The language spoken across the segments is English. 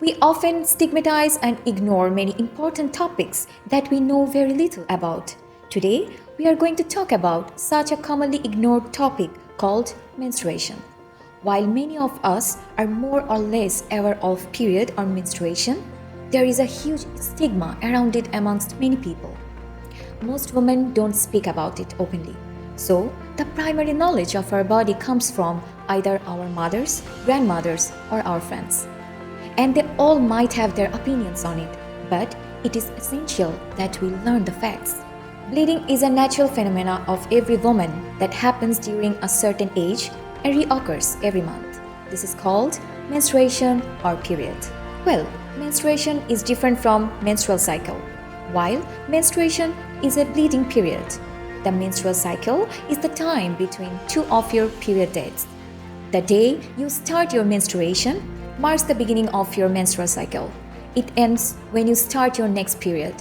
We often stigmatize and ignore many important topics that we know very little about. Today, we are going to talk about such a commonly ignored topic called menstruation. While many of us are more or less aware of period or menstruation, there is a huge stigma around it amongst many people. Most women don't speak about it openly. So, the primary knowledge of our body comes from either our mothers, grandmothers, or our friends. And they all might have their opinions on it, but it is essential that we learn the facts. Bleeding is a natural phenomenon of every woman that happens during a certain age and reoccurs every month. This is called menstruation or period. Well, menstruation is different from menstrual cycle. While menstruation is a bleeding period, the menstrual cycle is the time between two of your period dates. The day you start your menstruation marks the beginning of your menstrual cycle. It ends when you start your next period.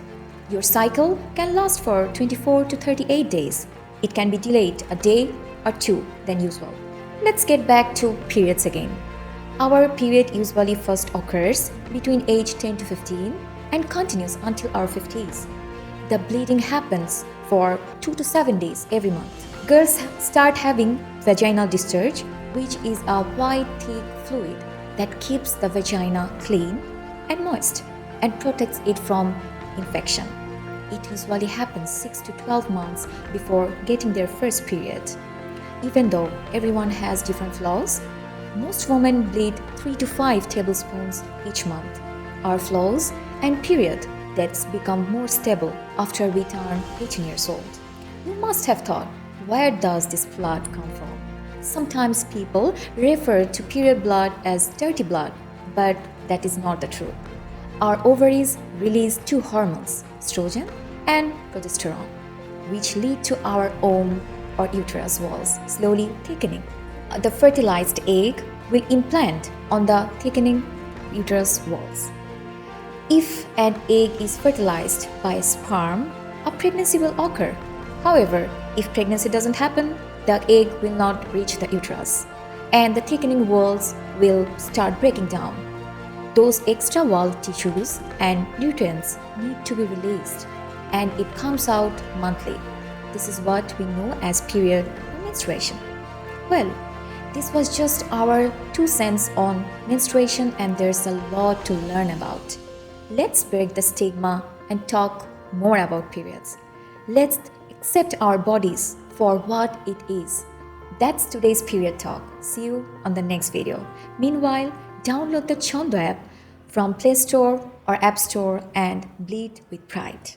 Your cycle can last for 24 to 38 days. It can be delayed a day or two than usual. Let's get back to periods again. Our period usually first occurs between age 10 to 15 and continues until our 50s. The bleeding happens for 2 to 7 days every month. Girls start having vaginal discharge, which is a white, thick fluid that keeps the vagina clean and moist and protects it from infection. It usually happens 6 to 12 months before getting their first period. Even though everyone has different flaws, most women bleed 3 to 5 tablespoons each month. Our flaws and period dates become more stable after we turn 18 years old. You must have thought, where does this blood come from? Sometimes people refer to period blood as dirty blood, but that is not the truth. Our ovaries release two hormones, estrogen and progesterone, which lead to our womb or uterus walls slowly thickening. The fertilized egg will implant on the thickening uterus walls. If an egg is fertilized by sperm, a pregnancy will occur. However, if pregnancy doesn't happen, the egg will not reach the uterus, and the thickening walls will start breaking down. Those extra wall tissues and nutrients need to be released, and it comes out monthly. This is what we know as period or menstruation. Well, this was just our 2 cents on menstruation, and there's a lot to learn about. Let's break the stigma and talk more about periods. Let's accept our bodies for what it is. That's today's period talk. See you on the next video. Meanwhile, download the Chondo app from Play Store or App Store and bleed with pride.